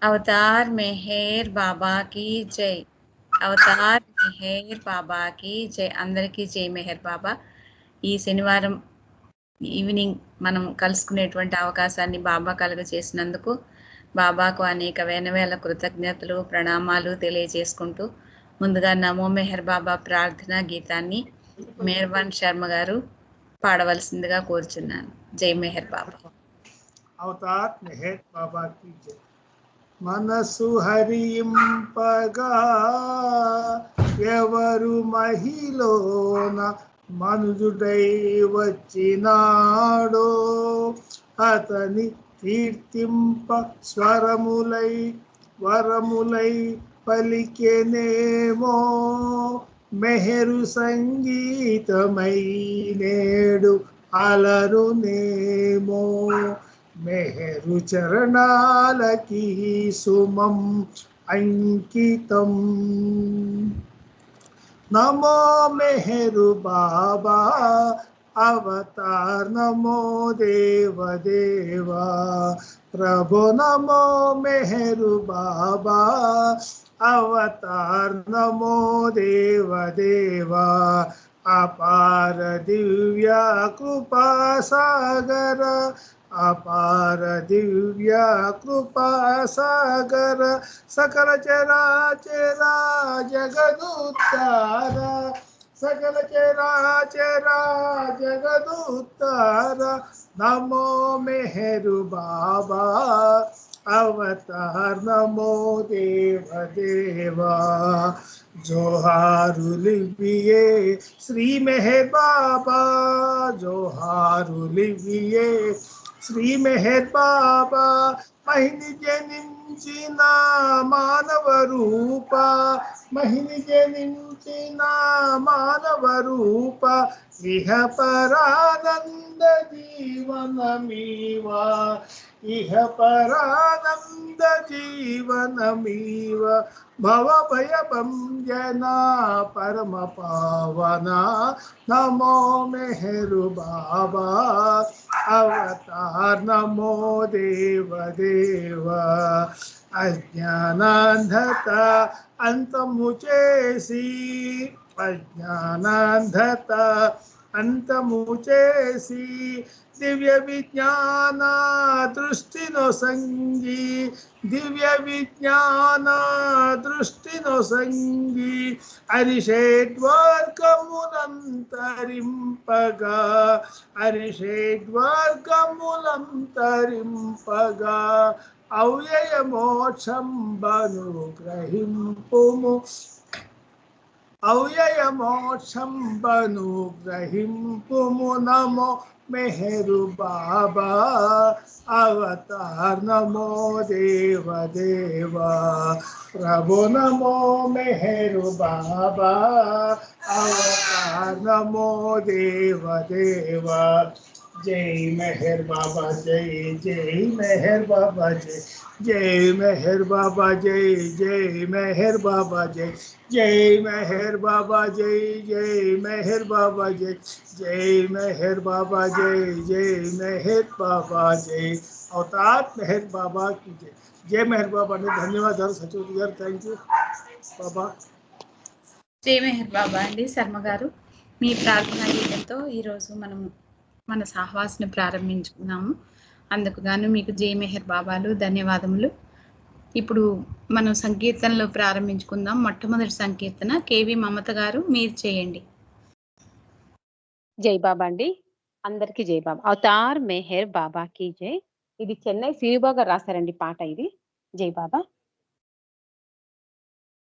Avatar Meher బాబా की జై. Avatar Meher బాబా की జై. అందరికీ జై మెహర్ బాబా. ఈ శనివారం ఈవినింగ్ మనం కలుసుకునేటువంటి అవకాశాన్ని బాబా కలుగజేసినందుకు బాబాకు అనేక వేల కృతజ్ఞతలు, ప్రణామాలు తెలియజేసుకుంటూ ముందుగా నమో మెహర్ బాబా ప్రార్థనా గీతాన్ని మెహర్బాన్ శర్మ గారు పాడవలసిందిగా కోరుచున్నాను. జై మెహర్ బాబా. అవతార్ మెహర్ బాబా की జై. మనసు హరింపగా ఎవరు మహిలోన మనుజుడై వచ్చినాడో అతని కీర్తింప స్వరములై వరములై పలికెనేమో మెహరు సంగీతమై నేడు అలరునేమో మెహరు చరణాలకి సుమం అంకితం. నమో మెహరు బాబా అవతార్ నమో దేవదేవా ప్రభు నమో మెహరు బాబా అవతార్ నమో దేవదేవా అపార దివ్య కృపా సాగర అపార దివ్య కృపా సాగర సకల చరాచరా జగదుద్ధార సకల చరాచరా జగదుద్ధార నమో మెహరు బాబా అవతార్ నమో దేవదేవా జోహారులివియే శ్రీ మెహర్ బాబా జోహారులివియే శ్రీ మెహర్ బాబా మహిని జనించిన మానవ రూప మహిని జనించిన మానవ రూప ఇహ పరానంద జీవనమీవా ఇహ పరానంద జీవనమీవ భవ భయ భంజన పరమ పావన నమో మెహరు బాబా అవతార్ నమో దేవదేవ అజ్ఞానాంధత అంతము చేసి అజ్ఞానాంధత అంతము చేసి దివ్య విజ్ఞాన దృష్టిను సంగి దివ్య విజ్ఞాన దృష్టిను సంగి అరిషేడ్వర్గములంతరింపగా అరిషేడ్వర్గములంతరింపగా అవ్యయ మోక్షంబను గ్రహింపుము అవ్యయ మోక్షంబను గ్రహింపుము నమో మెహరు బాబా అవతార్ నమో దేవదేవా ప్రభు నమో మెహరు బాబా అవతార్ నమో దేవదేవా జై మెహర్ బాబా జై జై మెహర్ బాబా జై జై మెహర్ బాబా జై జై మెహర్ బాబా జై జై మెహర్ బాబా జై జై మెహర్ బాబా జై జై మెహర్ బాబా జై జై మెహర్ బాబా జై అవతార్ మెహర్ బాబా की జై జై మెహర్ బాబా ने ధన్యవాదాలు సచివ్ గారు థ్యాంక్ యూ బాబా జై మెహర్ బాబా అండి శర్మ గారు. మీ ప్రార్థనా గీతంతో ఈరోజు మనం మన సహవాసని ప్రారంభించుకున్నాము. అందుకు గాను మీకు జై మెహర్ బాబాలు ధన్యవాదములు. ఇప్పుడు మనం సంకీర్తనలో ప్రారంభించుకుందాం. మొట్టమొదటి సంకీర్తన కేవి మమత గారు మీరు చేయండి. జై బాబా అండి, అందరికి జై బాబా. అవతార్ మెహర్ బాబా की జై. ఇది చెన్నై సిరిబాబు గారు రాశారండి పాట ఇది. జై బాబా.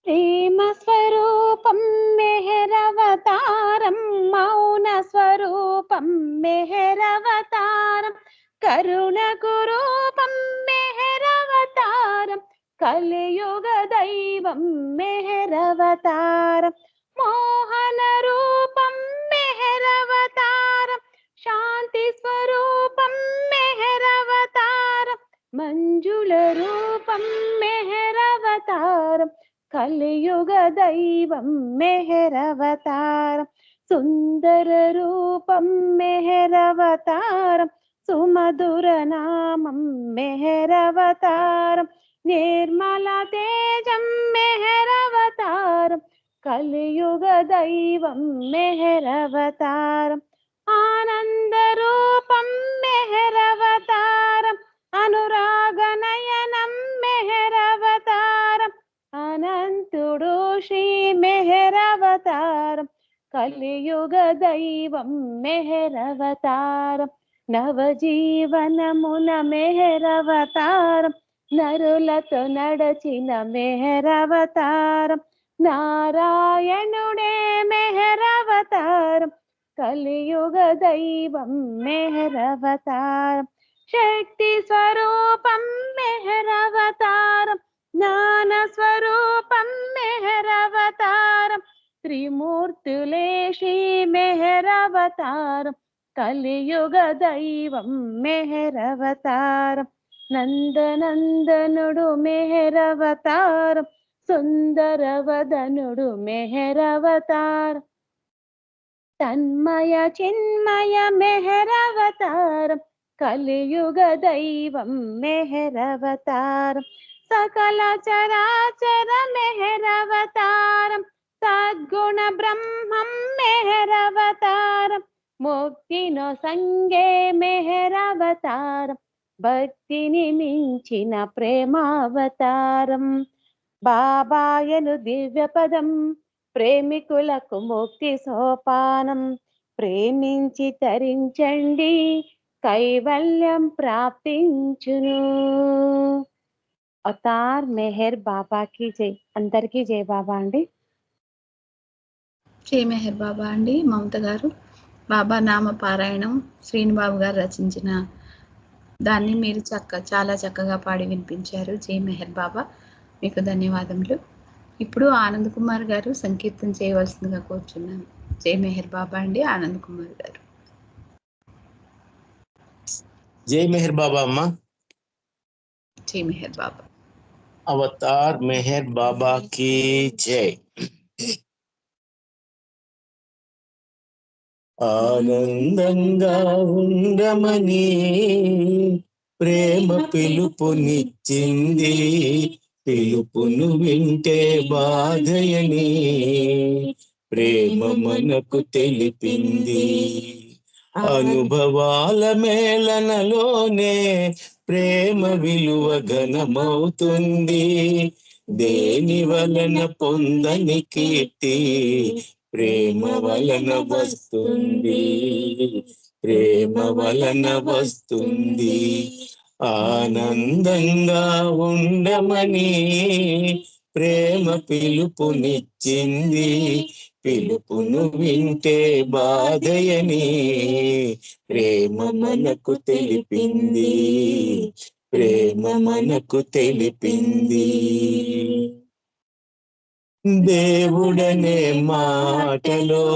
ప్రేమ స్వరూపం మెహరవతారం మౌన స్వరూపం మెహరవతారం కరుణ కురూపం మెహరవతారం కలియుగ దైవం మెహరవతారం మోహన రూపం మెహరవతారం శాంతి స్వరూపం మెహరవతారం మంజుల రూపం మెహరవతారం కలియుగ దైవం మెహరవతారం సుందర రూపం మెహరవతారం సుమధుర నామం మెహరవతారం నిర్మల తేజం మెహరవతారం కలియుగ దైవం మెహరవతారం ఆనంద రూపం మెహరవతారం అనురాగనయనం మెహరవతారం అనంతుడు శ్రీ మెహరవతారం కలియుగ దైవం మెహరవతారం నవజీవనమున మెహరవతారం నరులతో నడచిన మెహరవతారం నారాయణుడే మెహరవతారం కలియుగ దైవం మెహరవతారం శక్తి స్వరూపం మెహరవతారం జ్ఞాన స్వరూపం మెహరవతారం త్రిమూర్తులే శ్రీ మెహరవతారం కలియుగ దైవం మెహరవతారం నందనందనుడు మెహరవతారం సుందరవదనుడు మెహరవతారం తన్మయ చిన్మయ మెహరవతారం కలియుగ దైవం మెహరవతారం సకల చరాచర మెహరవతారం సద్గుణ బ్రహ్మం మెహరవతారం ముక్తినో సంగే మెహరవతారం భక్తిని మించిన ప్రేమావతారం బాబాయను దివ్య పదం ప్రేమికులకు ముక్తి సోపానం ప్రేమించి తరించండి కైవల్యం ప్రాప్తించును. అవతార్ మెహర్ బాబాకి జై. అందరికీ జై బాబా అండి. జై మెహర్ బాబా అండి. మమత గారు బాబా నామ పారాయణం శ్రీనిబాబు గారు రచించిన దాన్ని మీరు చాలా చక్కగా పాడి వినిపించారు. జై మెహర్ బాబా, మీకు ధన్యవాదములు. ఇప్పుడు ఆనంద్ కుమార్ గారు సంకీర్తన చేయవలసిందిగా కోరుచున్నాను. జై మెహర్ బాబా అండి. ఆనంద్ కుమార్ గారు. జై మెహర్ బాబా అమ్మ. జై మెహర్ బాబా. అవతార్ మెహర్ బాబా की जय. ఆనందంగా ఉండమని ప్రేమ పిలుపునిచ్చింది, పిలుపును వింటే బాధయని ప్రేమ మనకు తెలిపింది. అనుభవాల మేళనలోనే ప్రేమ విలువ ఘనమవుతుంది. దేని వలన పొందని కీర్తి ప్రేమ వలన వస్తుంది, ప్రేమ వలన వస్తుంది. ఆనందంగా ఉండమని ప్రేమ పిలుపునిచ్చింది, పిలుపును వింటే బాధయని ప్రేమ మనకు తెలిపింది, ప్రేమ మనకు తెలిపింది. దేవుడనే మాటలో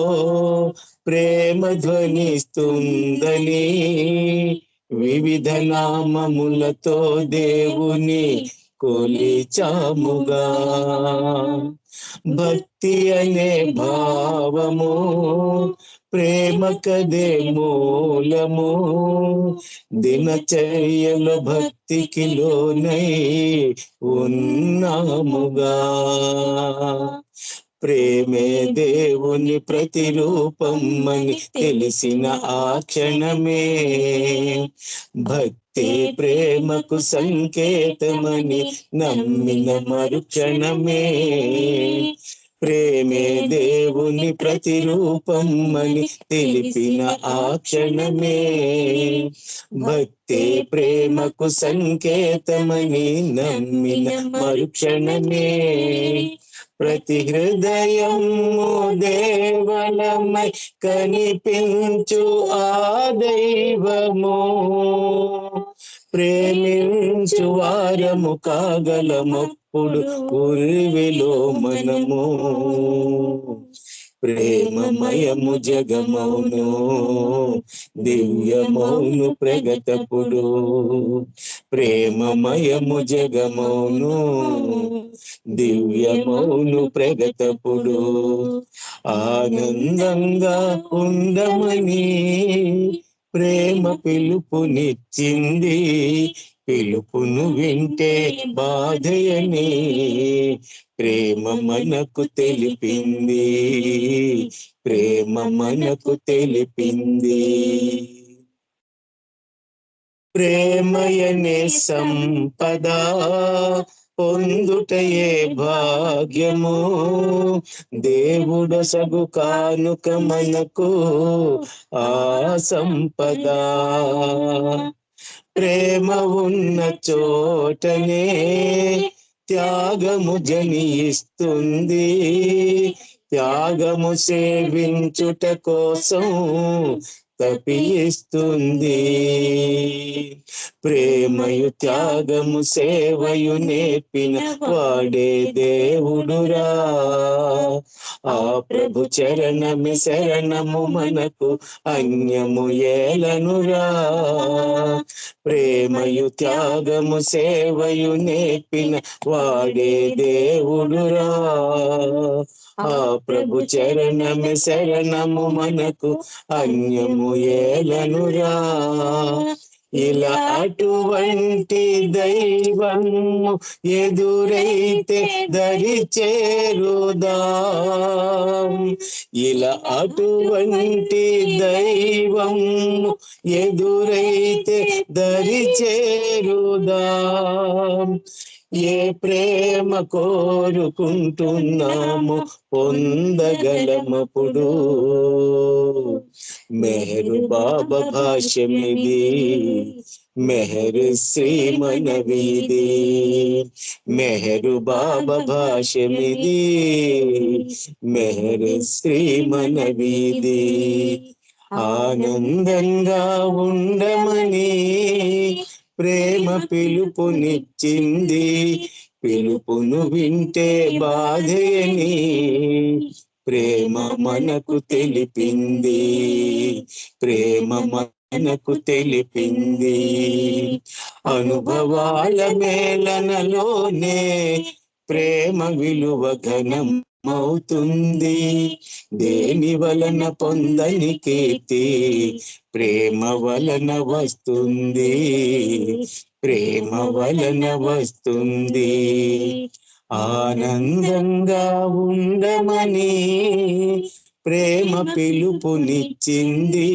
ప్రేమ ధ్వనిస్తుందని వివిధ నామములతో దేవుని కొలిచాముగా. భక్తి అనే భావము ప్రేమ కదే మూలము, దినచర్యలో భక్తికి లోనై ఉన్నాముగా. ప్రేమే దేవుని ప్రతిరూపం అని తెలిసిన ఆ క్షణమే భక్తి ప్రేమకు సంకేతమని నమ్మిన మరుక్షణమే. ప్రేమే దేవుని ప్రతిరూపం అని తెలిపిన ఆ క్షణమే భక్తి ప్రేమకు సంకేతమని నమ్మిన మరుక్షణమే. ప్రతి హృదయము దేవలమై కనిపించు ఆ దైవము, ప్రేమించు వారము కాగలమప్పుడు ఉర్విలో మనము. ప్రేమమయము జగమౌను దివ్యమౌను ప్రగతపుడు, ప్రేమమయము జగమౌను దివ్యమౌను ప్రగతపుడు. ఆనందంగా ఉండమని ప్రేమ పిలుపునిచ్చింది, పిలుపును వింటే బాధయని ప్రేమ మనకు తెలిపింది, ప్రేమ మనకు తెలిపింది. ప్రేమయనే సంపద పొందుటయే భాగ్యము, దేవుడు సగు కానుక మనకు ఆ సంపద. ప్రేమ ఉన్న చోటనే త్యాగము జనిస్తుంది, త్యాగము సేవించుట కోసం తపిస్తుంది. ప్రేమయు త్యాగము సేవయు నేర్పిన వాడే దేవుడురా, ఆ ప్రభు చరణమి శరణము మనకు అన్యము ఏలనురా. ప్రేమయు త్యాగము సేవయు నేర్పిన వాడే దేవుడురా, ఆ ప్రభు చరణమి శరణము మనకు అన్యము ఏలనురా. ఇలా అటువంటి దైవము ఎదురైతే దరి చేరుదాం, ఇలా అటువంటి దైవము ఎదురైతే దరి చేరుదాం. ఏ ప్రేమ కోరుకుంటున్నాము పొందగలమప్పుడు, మెహరు బాబా భాష్యమిది, మెహరు శ్రీ మనవిది, మెహరు బాబా భాష్యమిది, మెహరు శ్రీ మనవిది. ఆనందంగా ఉండమని ప్రేమ పిలుపునిచ్చింది, పిలుపును వింటే బాధేని ప్రేమ మనకు తెలిపింది, ప్రేమ మనకు తెలిపింది. అనుభవాల మేళనలోనే ప్రేమ విలువ ఘనం అవుతుంది, దేని వలన పొందని కీర్తి ప్రేమ వలన వస్తుంది, ప్రేమ వలన వస్తుంది. ఆనందంగా ఉండమని ప్రేమ పిలుపునిచ్చింది,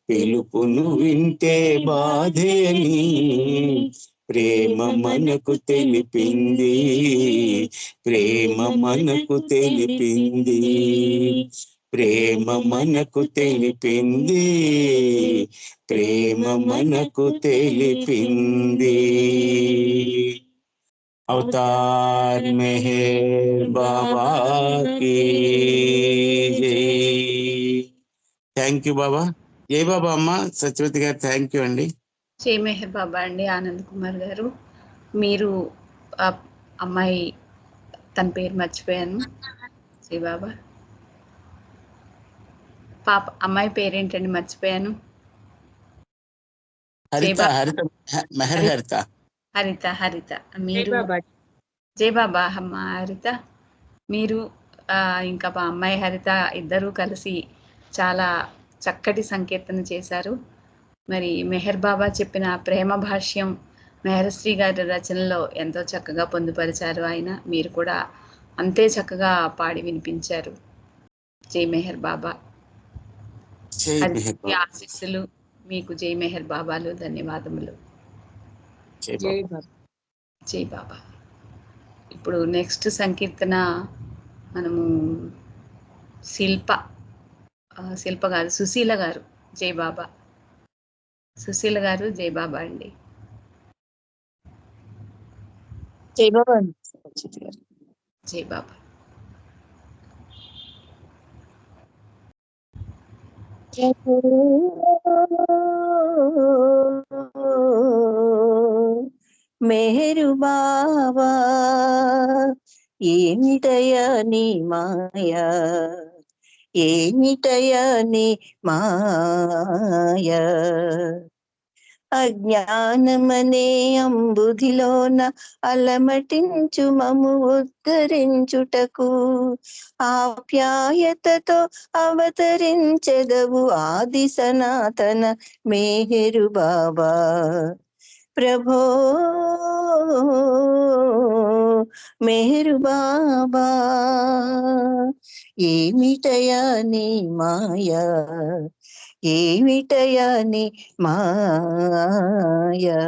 పిలుపును వింటే బాధేని ప్రేమ మనకు తెలిపింది, ప్రేమ మనకు తెలిపింది, ప్రేమ మనకు తెలిపింది, ప్రేమ మనకు తెలిపింది. అవతార్ మెహర్ బాబా की జై. థ్యాంక్ యూ బాబా. జై బాబా. అమ్మ సత్యవతి గారు థ్యాంక్ యూ అండి. జై మెహర్ బాబా అండి. ఆనంద్ కుమార్ గారు, మీరు అమ్మాయి తన పేరు మర్చిపోయాను. జై బాబా. పాప అమ్మాయి పేరేంటండి? మర్చిపోయాను. హరిత, హరిత, మెహర్ హరిత, హరిత. హరిత మీరు జై బాబా. అమ్మ హరిత, మీరు ఇంకా మా అమ్మాయి హరిత ఇద్దరూ కలిసి చాలా చక్కటి సంకీర్తన చేశారు. మరి మెహర్ బాబా చెప్పిన ప్రేమ భాష్యం మెహర్శ్రీ గారి రచనలో ఎంతో చక్కగా పొందుపరిచారు ఆయన. మీరు కూడా అంతే చక్కగా పాడి వినిపించారు. జై మెహర్ బాబా. ఆశీస్సులు మీకు. జై మెహర్ బాబాలు. ధన్యవాదములు. జై బాబా. ఇప్పుడు నెక్స్ట్ సంకీర్తన మనము శిల్ప గారు, సుశీల గారు. జై బాబా. సుశీల గారు జై బాబా అండి. జై బాబా. జై బాబా. మెహరు బాబా ఏమిటయా నీ మాయా, ఏమిటయా నీ మాయా, అజ్ఞానమనే అంబుధిలోన అలమటించు మము ఉద్ధరించుటకు ఆప్యాయతతో అవతరించెదవు ఆది సనాతన మేహరు బాబా. ప్రభో మెహరు బాబా, ఏమిటయా నీ మాయా, ఏమిటయా నీ మాయా.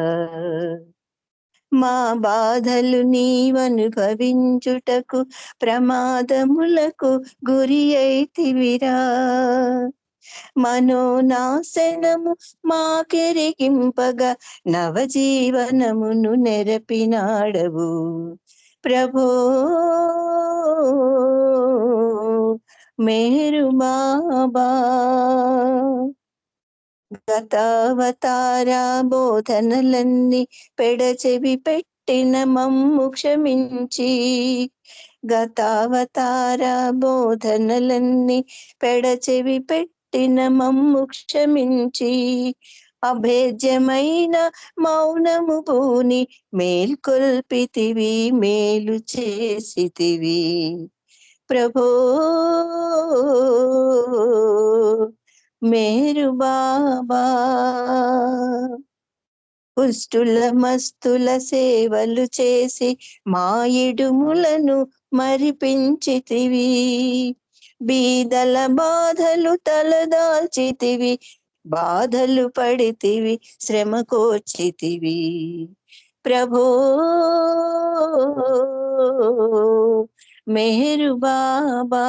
మా బాధలు నీవనుభవించుటకు ప్రమాదములకు గురి అయితివిరా. మనోనాశనము మాకెరిగింపగా నవజీవనమును నెరపినాడవు ప్రభో మేరు బాబా. గతావతార బోధనలన్నీ పెడచెవి పెట్టిన మమ్ము క్షమించి, గతావతార బోధనలన్నీ పెడచెవి పెట్టిన మమ్ము క్షమించి, అభేద్యమైన మౌనము పూని మేల్కొల్పితివి మేలు చేసితివి ప్రభో మేరు బాబా. కుష్టుల మస్తుల సేవలు చేసి మాయిడుములను మరిపించితివి, బీదల బాధలు తలదాల్చితివి, బాధలు పడితివి శ్రమ కోర్చితివి ప్రభో మేరు బాబా.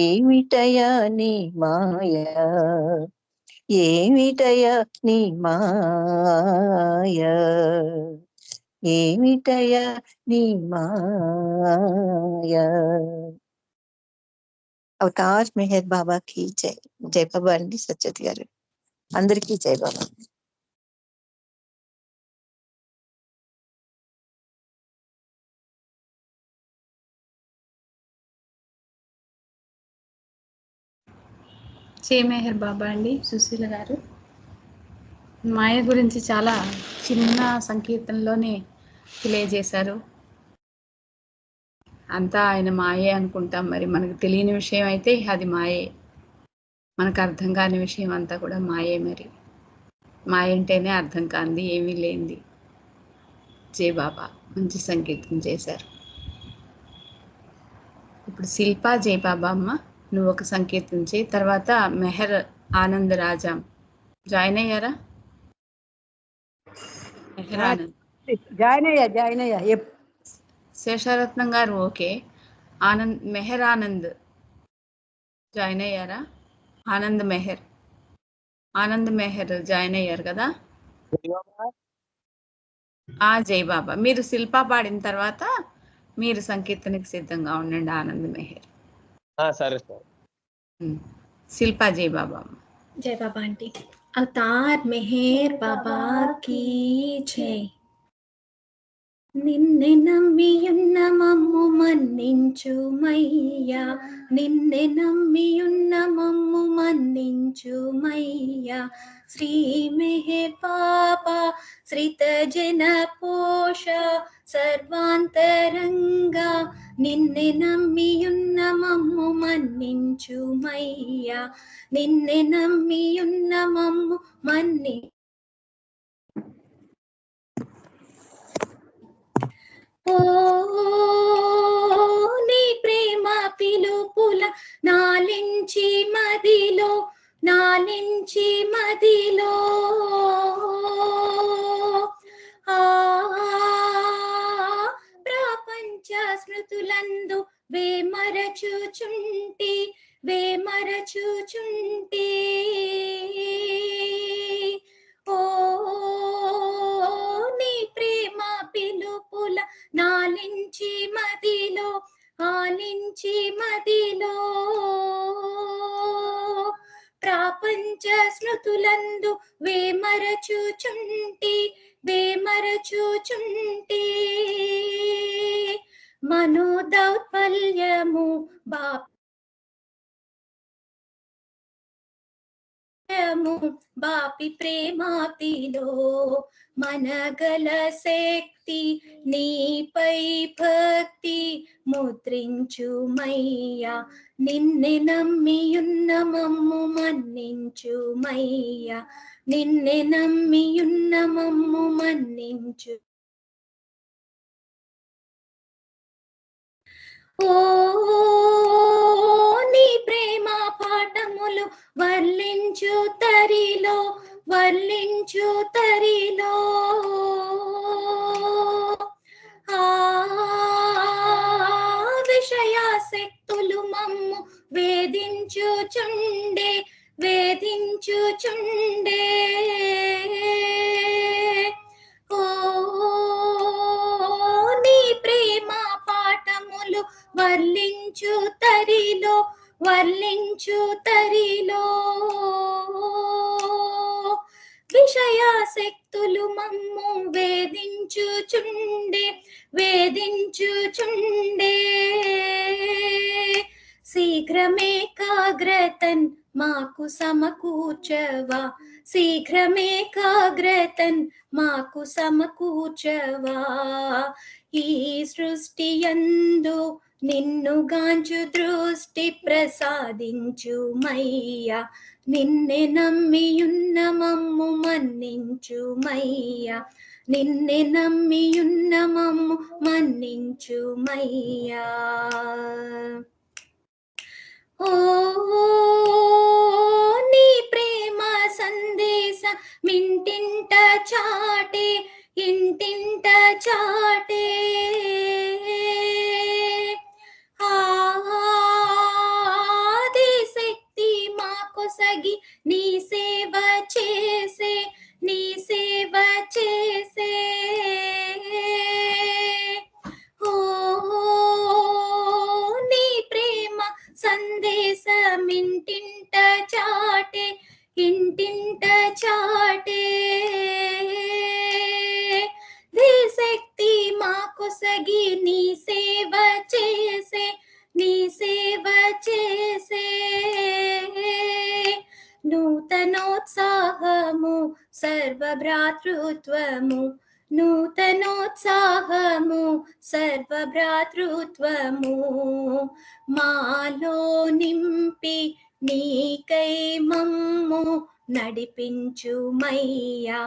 ఏమిటయా నీ మాయా, ఏమిటయా నీ మాయా, ఏమిటయా నీ మాయా. అవతార్ మెహర్ బాబాకి జై. జై బాబా అండి సత్యవతి గారు, అందరికీ జై బాబా. జై మెహర్ బాబా అండి సుశీల గారు. మాయ గురించి చాలా చిన్న సంకీర్తనలోనే తెలియజేశారు. అంతా ఆయన మాయే అనుకుంటాం, మరి మనకు తెలియని విషయం అయితే అది మాయే, మనకు అర్థం కాని విషయం అంతా కూడా మాయే. మరి మాయ అంటేనే అర్థం కాంది, ఏమీ లేనిది. జై బాబా మంచి సంకీర్తన చేశారు. ఇప్పుడు శిల్పా జై బాబా అమ్మ నువ్వు ఒక సంకీర్తన చేయి, తర్వాత మెహర్ ఆనంద్ రాజాం జాయిన్ అయ్యారా? మెహర్ ఆనంద్ జాయిన్ అయ్యా. శేషరత్నం గారు ఓకే. ఆనంద్ మెహర్ ఆనంద్ జాయిన్ అయ్యారా? ఆనంద్ మెహర్ జాయిన్ అయ్యారు కదా? జై బాబా. మీరు శిల్పా పాడిన తర్వాత మీరు సంకీర్తనకి సిద్ధంగా ఉండండి. ఆనంద్ మెహర్. సరే సార్. శిల్పా జై బాబా. జై బాబా ఆంటీ. అవతార్ మెహర్ బాబా కీ జై. నిన్నే నమ్మియున్న మమ్ము మన్నించుమయ్యా, నిన్నే నమ్మియున్న మమ్ము మన్నించుమయ్యా. శ్రీ మెహర్ బాబా శ్రీత జన పోష సర్వాంతరంగా, నిన్నే నమ్మియున్న మమ్ము మన్నించుమయ్యా, నిన్నే నమ్మియున్న మమ్ము నీ ప్రేమ పిలుపుల నాలించి మదిలో, నాలించి మదిలో ప్రపంచ స్మృతులందు వేమరచుచుంటి, వేమరచుచుంటి. నీ ప్రేమ పిలుపుల నాలించి మదిలో, ఆలించి మదిలో ప్రపంచ స్మృతులందు వేమరచుచుంటి, వేమరచుచుంటి. మనోదౌర్బల్యము బాపి ప్రేమాతిలో మనగల శక్తి నీపై భక్తి ముద్రించుమయ్యా. నిన్నే నమ్మియున్న మమ్ము మన్నించుమయ్యా. నిన్నే నమ్మియున్న మమ్ము మన్నించు. ఓ నీ ప్రేమ పాఠములు వర్లించు తరిలో వర్లించు తరిలో విషయాసక్తులు మమ్ము వేధించుచుండే వేధించుచుండే. ఓ నీ ప్రేమ పాఠములు వర్లించు తరిలో వర్లించు తరిలో విషయాసక్తులు మమ్ము వేధించుచుండే వేధించుచుండే. శీఘ్రమే కాగ్రతన్ మాకు సమకూర్చవా. శీఘ్రమే కాగ్రతన్ మాకు సమకూర్చవా. ఈ సృష్టి యందు నిన్ను గాంచు దృష్టి ప్రసాదించుమయ్యా. నిన్నే నమ్మియున్న మమ్ము మన్నించుమయ్యా. నిన్నే నమ్మియున్న మమ్ము మన్నించుమయ్యా. ఓ నీ ప్రేమ సందేశ మింటింట చాటే ఇంటింట చాటే. ఆది శక్తి మాకొసగి నీ సేవ చేసే నీ సేవ చేసే. ఓ నీ ప్రేమ సందేశమింటింట చాటే ఇంటింట చాటే. దే శక్తి మాకొసగి నీ సేవ చేసే నీ సేవ చేసే. నూతనోత్సాహము సర్వభ్రాతృత్వము నూతనోత్సాహము సర్వభ్రాతృత్వము మాలో నింపి నీకై మమ్ము నడిపించుమయ్యా.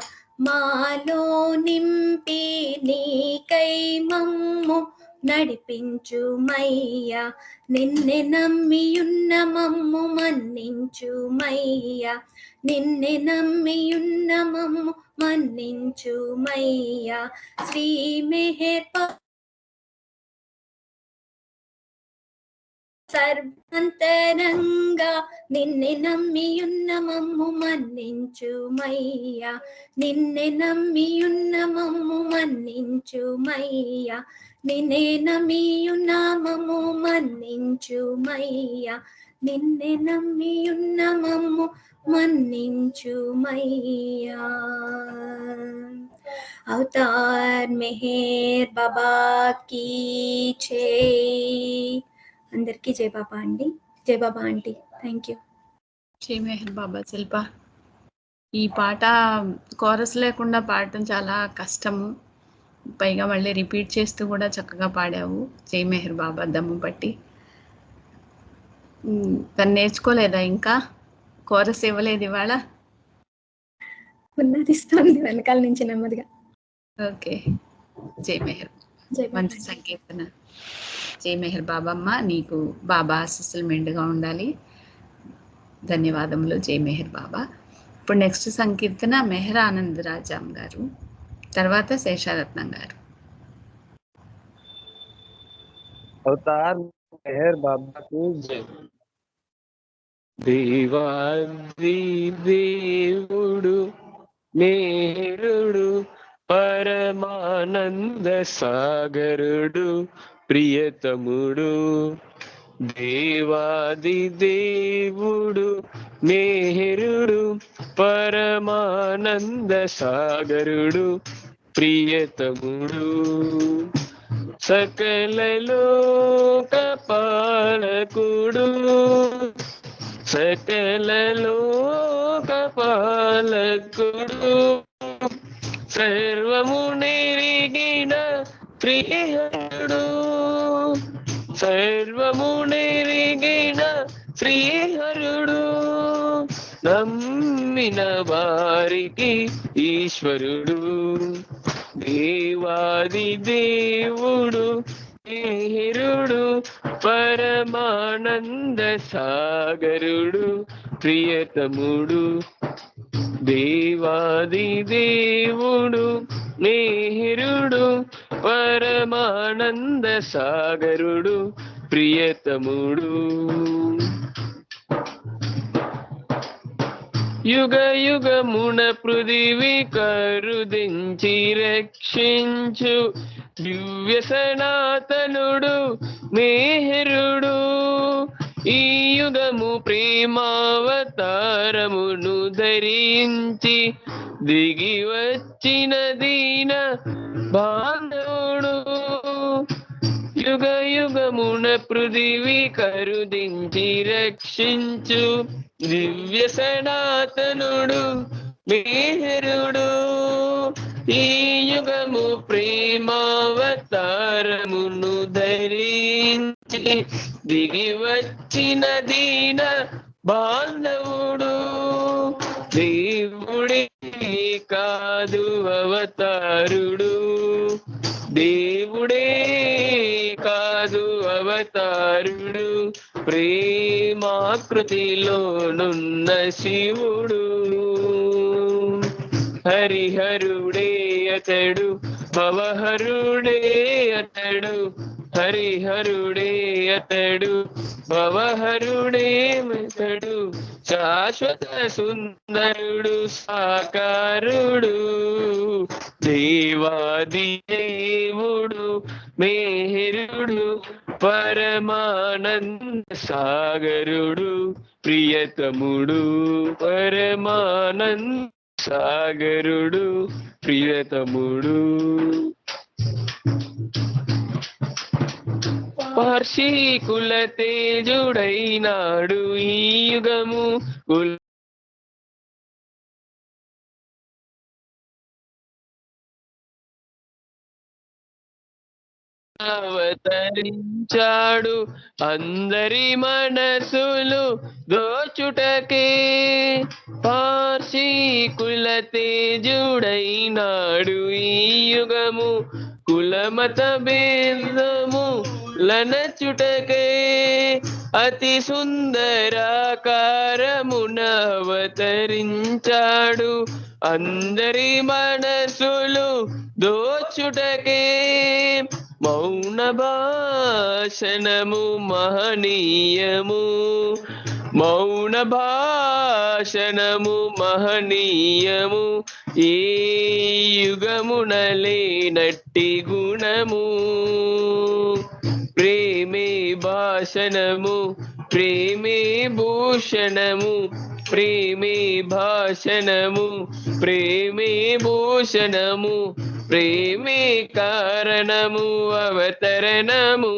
మాలో నింపి నీకై మమ్ము నడిపించుమయ్యా. నిన్నే నమ్మియున్న మమ్ము మన్నించుమయ్యా. నిన్నే నమ్మియున్న మమ్ము మన్నించుమయ్యా. శ్రీ మెహర్ సర్వాంతరంగా నిన్నే నమ్మియున్న మమ్ము మన్నించుమయ్యా. నిన్నే నమ్మియున్న మమ్ము మన్నించుమయ్యా. నిన్నే నమ్మియున్న మమ్ము మన్నించుమయ్యా. నిన్నే నమ్మియున్న మమ్ము మన్నించుమయ్యా. అవతార్ మెహర్ బాబా కీ జై. అందరికీ జై బాబా అండి. జై బాబా ఆంటీ. Thank you. జై మెహర్ బాబా. శిల్ప, ఈ పాట కోరస్ లేకుండా పాడటం చాలా కష్టము. పైగా మళ్ళీ రిపీట్ చేస్తూ కూడా చక్కగా పాడావు. జై మెహర్ బాబా. దమ్ము పట్టి తను నేర్చుకోలేదా? ఇంకా కోరస్ ఇవ్వలేదు ఇవాళ? ఉన్నది ఇస్తుంది వెనకాల నుంచి నెమ్మదిగా. ఓకే. జై మెహర్. జై మంచి సంకీర్తన. జై మెహర్ బాబమ్మ, నీకు బాబా ఆశీస్సులు మెండుగా ఉండాలి. ధన్యవాదములు జై మెహర్ బాబా. ఇప్పుడు నెక్స్ట్ సంకీర్తన మెహర్ ఆనంద్ రాజాం గారు, తర్వాత శేషారత్నం గారు. అవతార్ మెహర్ బాబా కు జై. దేవాది దేవుడు మేరుడు పరమానంద సాగరుడు ప్రియతముడు. దేవాది దేవుడు మేరుడు పరమానంద సాగరుడు ప్రియతముడు. సకల లోక పాలకుడు సకల లోకపాలకుడు సర్వము నెరిగిన శ్రీహరుడు సర్వము నెరిగిన శ్రీహరుడు నమ్మిన వారికి ఈశ్వరుడు దేవాది దేవుడు మిహిరుడు పరమానంద సాగరుడు ప్రియతముడు దేవాది దేవుడు మిహిరుడు పరమానంద సాగరుడు ప్రియతముడు యుగ యుగమున పృథివీ కరుదించి రక్షించు దివ్య సనాతనుడు మేహరుడు ఈ యుగము ప్రేమావతారమును ధరించి దిగి వచ్చిన దీన బాంధవుడు యుగ యుగమున పృథివీ కరుదించి రక్షించు దివ్య సనాతనుడు మేహరుడు ఈ యుగము ప్రేమావతారమును ధరించి దిగి వచ్చిన దీన బాంధవుడు దేవుడే కాదు అవతారుడు దేవుడే కాదు అవతారుడు ప్రేమాకృతిలోనున్న శివుడు హరిహరుడే అతడు భవహరుడే అతడు హరిహరుడే అతడు భవహరుడే అతడు శాశ్వత సుందరుడు సాకారుడు దేవాది దేవుడు మేహరుడు పరమానంద సాగరుడు ప్రియతముడు పరమానంద సాగరుడు ప్రియతముడు పార్షీకుల తేజుడైనాడు ఈ యుగము అవతరించాడు అందరి మనసులు దోచుటకే పార్షీకుల తేజుడైనాడు ఈ యుగము కులమత భేదము లనచుటకే అతి సుందరాకారమున అవతరించాడు అందరి మనసులు దోచుటకే మౌన భాషణము మహనీయము మౌన భాషణము మహనీయము ఏ యుగమున లేనట్టి గుణము ప్రేమే భాషణము ప్రేమే భూషణము ప్రేమే భాషణము ప్రేమే భూషణము ప్రేమే కారణము అవతరణము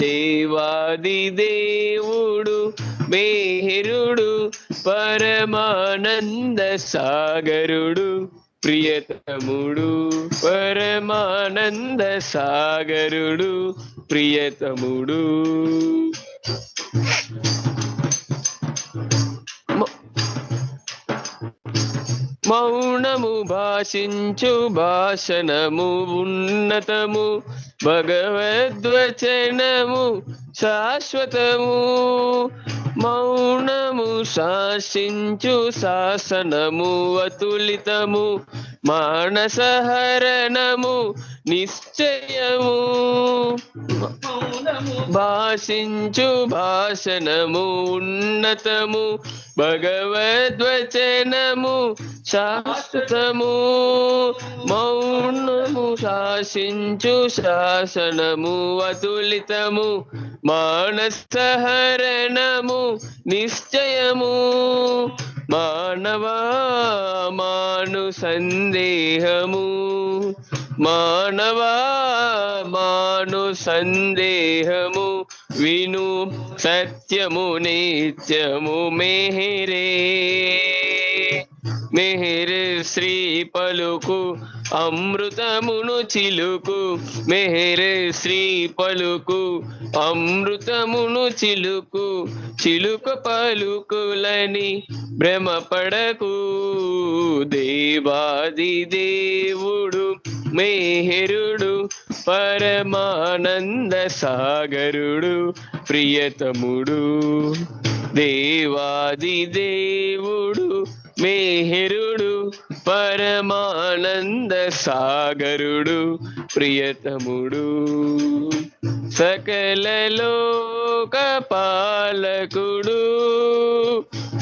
దేవాది దేవుడు మేహరుడు పరమానంద సాగరుడు ప్రియతముడు పరమానంద సాగరుడు ప్రియతముడు మౌనము భాషించు భాషణము ఉన్నతము భగవద్వచనము శాశ్వతము మౌనము శాసించు శాసనము అతులితము మానసహరణము నిశ్చయము భాషించు భాషణము ఉన్నతము భగవద్వచనము శాశ్వతము మౌనము శాసించు శాసనము అతులితము మానసహరణము నిశ్చయము మానవా మాను సందేహము మానవా మాను సందేహము విను సత్యము నిత్యము మెహరే మెహర్ శ్రీ పలుకు అమృతమును చిలుకు మెహర్ శ్రీ పలుకు అమృతమును చిలుకు చిలుక పలుకులని భ్రమపడకు దేవాది దేవుడు మెహరుడు పరమానంద సాగరుడు ప్రియతముడు దేవాది దేవుడు మెహరుడు పరమానంద సాగరుడు ప్రియతముడు సకల లోక పాలకుడు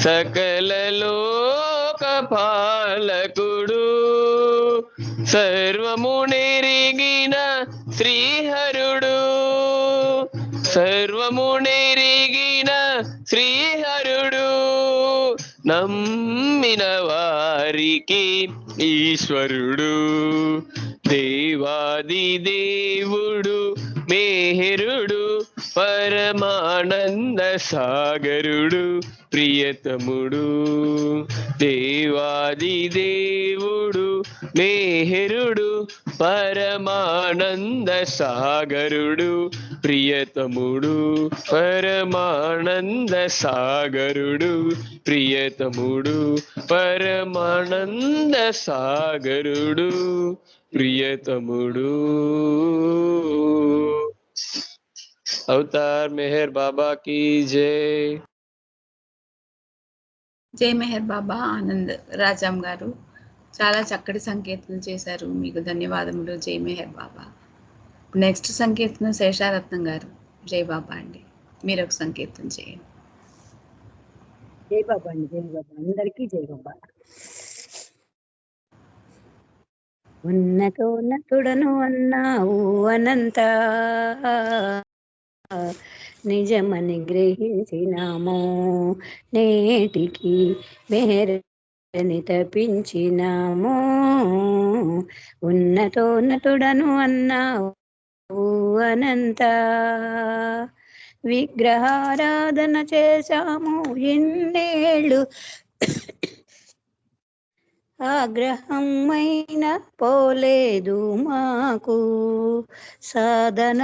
సకల లోక పాలకుడు సర్వము నెరిగిన శ్రీహరుడు సర్వము నెరిగిన శ్రీహరుడు నమ్మిన వారికి ఈశ్వరుడు దేవాది దేవుడు మెహరుడు పరమానంద సాగరుడు ప్రియతముడు దేవాది దేవుడు మెహరుడు పరమానంద సాగరుడు ప్రియతముడు పరమానంద సాగరుడు ప్రియతముడు పరమానంద సాగరుడు ప్రియతముడు అవతార్ మెహర్ బాబా की जय జై మెహర్ బాబా. ఆనంద్ రాజాం గారు చాలా చక్కటి సంకీర్తన చేశారు, మీకు ధన్యవాదములు. జై మెహర్ బాబా. నెక్స్ట్ సంకీర్తన శేషారత్నం గారు. జై బాబా అండి, మీరు ఒక సంకీర్తన చేయండి. జై బాబా అండి, జై బాబా, అందరికీ జై బాబా. ఉన్నతోన్నతుడను అన్నావు అనంత నిజమని గ్రహించినాము, నేటికి మెహరని తపించినాము. ఉన్నతోన్నతుడను అన్నావు అనంత విగ్రహారాధన చేశాము ఇన్నేళ్ళు, ఆగ్రహమైన పోలేదు మాకు, సాధన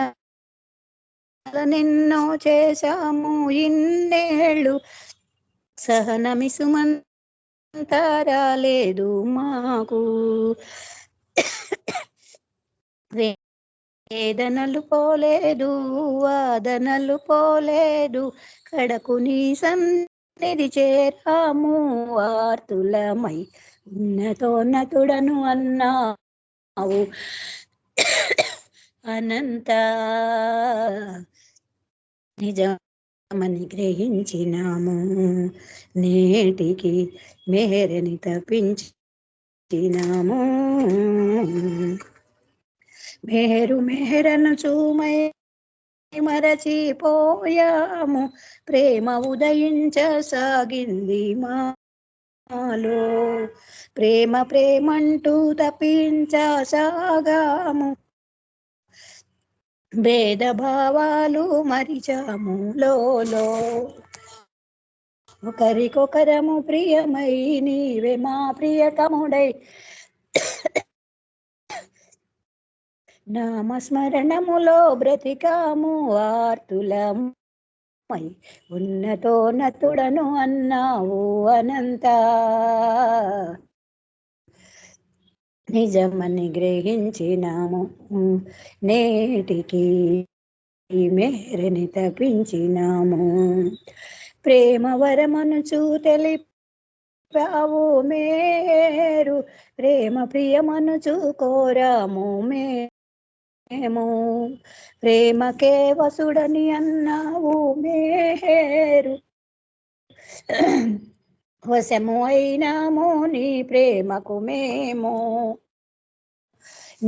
నిన్నో చేశాము ఇన్నేళ్ళు, సహనమిసుమంతా రాలేదు మాకు. వేదనలు పోలేదు, వాదనలు పోలేదు, కడకు నీ సన్నిధి చేరాము ఆర్తులమై. ఉన్నతోన్నతుడను అన్నావు అనంత నిజమని గ్రహించినాము, నేటికి మెహరని తపించినాము. మెహరను చూమై మరచిపోయాము, ప్రేమ ఉదయించసాగింది మాలో, ప్రేమ ప్రేమంటూ తపించసాగాము, భేదభావాలు మరిచాము లోలో, ఒకరికొకరము ప్రియమై నీవే మా ప్రియతముడై, నామస్మరణములో బ్రతికాము ఆర్తులమై. ఉన్నతోన్నతుడను అన్నావు అనంత నిజమని గ్రహించినాము, నేటికి మెహరని తపించినాము. ప్రేమ వరమనుచు తెలిపావు మేరు, ప్రేమ ప్రియమనుచు కోరాము మేము, ప్రేమకే వసుడని అన్నావు మేరు, వశము అయినాము నీ ప్రేమకు మేము.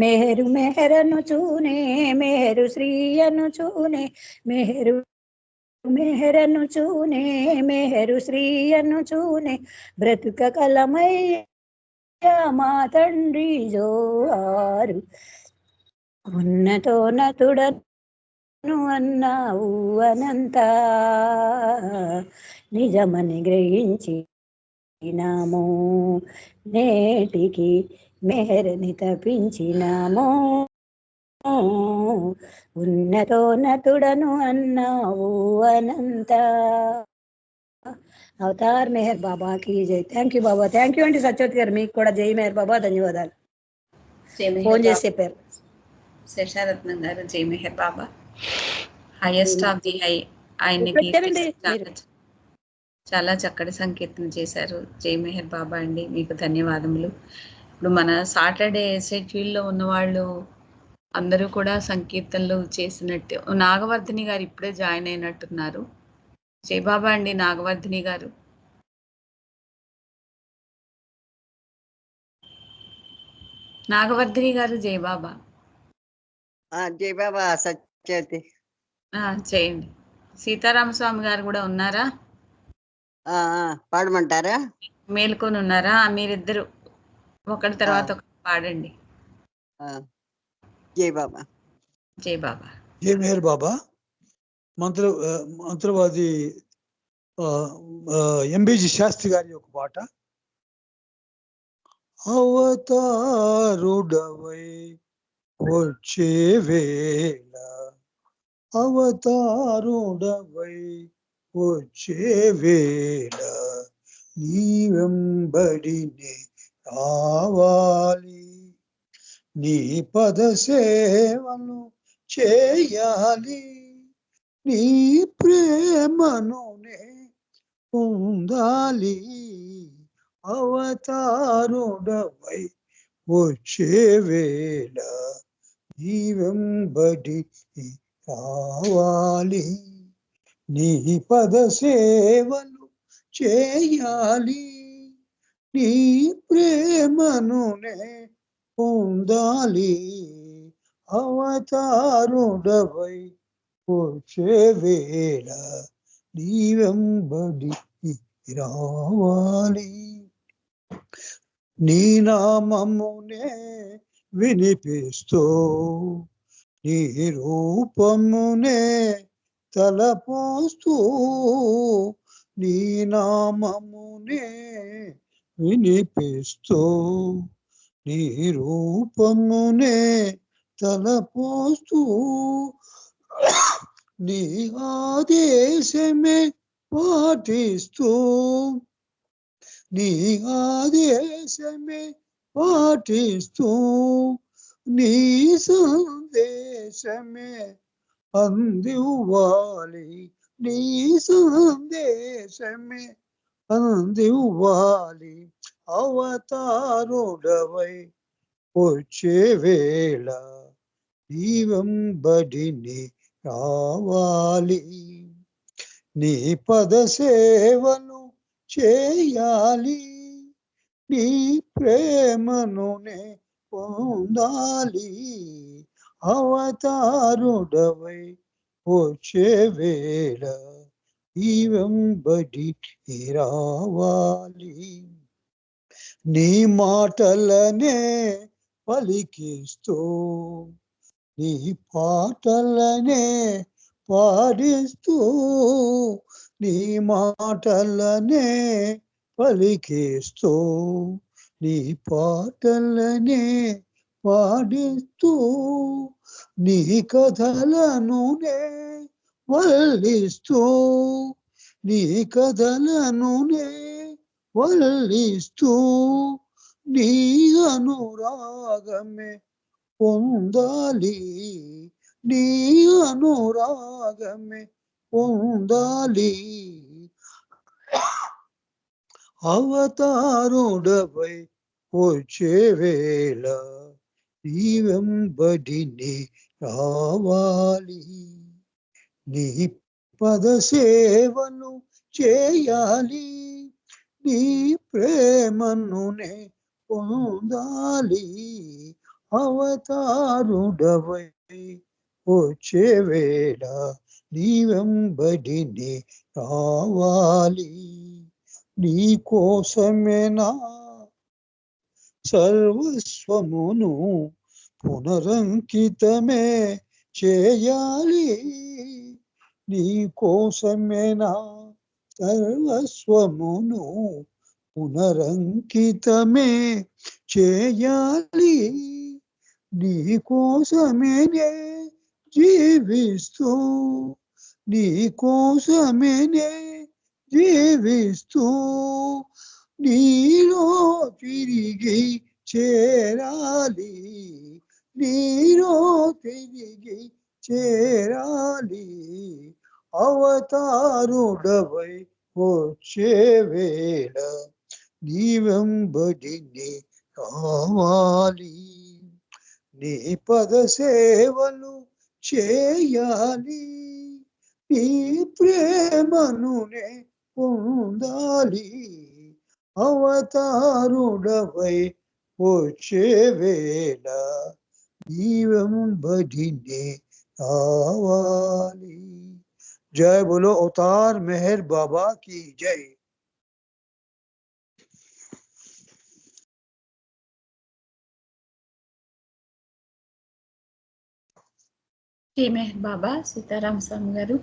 మెహరు మెహరను చూనే మెహరు శ్రీయను చూనే, మెహరు మెహరను చూనే మెహరు శ్రీయను చూనే, బ్రతుక కలమయ్యా మా తండ్రి జోహారు. ఉన్నతోన్నతుడను అన్నావు అనంత నిజమని గ్రహించినాము నేటికి మెహర్ని తపించినాము ఉన్నతోన్నతుడను అన్నావు అనంత అవతార్ మెహర్ బాబాకి జై. Thank you Baba. Thank you అండి సత్యవతి గారు. మీకు కూడా జై మెహర్ బాబా. ధన్యవాదాలు. జై మెహర్ ఫోన్ బాబా. చేసి చెప్పారు. శేషారత్నం గారు జై మెహర్ బాబా. హైయెస్ట్ ఆఫ్ ది హై ఆయన్ని పెట్టారండి మీరు. చాలా చక్కటి సంకీర్తన చేశారు. జై మెహర్ బాబా అండి, మీకు ధన్యవాదములు. ఇప్పుడు మన సాటర్డే షెడ్యూల్లో ఉన్న వాళ్ళు అందరూ కూడా సంకీర్తనలు చేసినట్టు. నాగవర్ధిని గారు ఇప్పుడే జాయిన్ అయినట్టున్నారు. జై బాబా అండి నాగవర్ధిని గారు. నాగవర్ధిని గారు జై బాబా. జై బాబా సత్యవతి. చేయండి. సీతారామస్వామి గారు కూడా ఉన్నారా? పాడమంటారా? మేల్కొని ఉన్నారా? మీరిద్దరు ఒకరి తర్వాత ఒకరు పాడండి. జై బాబా. జై బాబా. జై మెహర్ బాబా. మంత్రవాది ఎంబీజీ శాస్త్రి గారి యొక్క పాట. అవతారుడవై వచ్చే వేళ, అవతారుడవై వచ్చే వేళ నీ వెంబడినే రావాలి, నీ పద సేవను చేయాలి, నీ ప్రేమనునే పొందాలి. అవతారుడవై వచ్చే వేళ నీ వెంబడి రావాలి, నీ పద సేవలు చేయాలి, నీ ప్రేమనునే పొందాలి. అవతారుడవై వచ్చే వేళ నీ వెంబడి రావాలి, నీ నామమునే వినిపిస్తూ నీ రూపమునే తలపోస్తూ, నీ నామమునే వినిపిస్తూ నీ రూపమునే తలపోస్తూ, నీ ఆదేశమే పాటిస్తూ, నీ ఆదేశమే పాటిస్తూ, నీ సందేశమే అందివ్వాలి, నీ సందేశమే అందివ్వాలి. అవతారుడవై వచ్చే వేళ నీ వెంబడిని రావాలి, నీ పద సేవను చేయాలి, నీ ప్రేమనునే పొందాలి. అవతారుడవై వచ్చే వేళ నీ వెంబడి రావాలి, నీ మాటలనే పలికిస్తూ నీ పాటలనే పాడిస్తూ, నీ మాటలనే పలికిస్తూ నీ పాటలనే పాడిస్తూ, నీ కథలనునే వల్లిస్తూ, నీ కథలనునే వల్లిస్తూ, నీ అనురాగమే పొందాలి, నీ అనురాగమే పొందాలి. అవతారుడవై వచ్చే వేళ నీ వెంబడిని రావాలి, నీ పద సేవను చేయాలి, నీ ప్రేమనునే పొందాలి. అవతారుడవై వచ్చే వేళ నీ వెంబడిని రావాలి, నీ కోసమేనా సర్వస్వమును పునరంకితమే చేయాలి నీ కోసమేనా సర్వస్వమును పునరంకితమే చేయాలి నీ కోసమేనే జీవిస్తూ నీ కోసమేనే జీవిస్తూ నీలో తిరిగి చేరాలి నీలో తిరిగి చేరాలి అవతారుడవై వచ్చే వేళ నీ వెంబడిని కావాలి నీ పద సేవలు చేయాలి నీ ప్రేమనునే పొందాలి అవతారుడవై వచ్చే వేళ నీ వెంబడిని కావాలి जय बोलो अवतार मेहर बाबा की जय జై మెహర్ బాబా. సీతారాం స్వామి గారు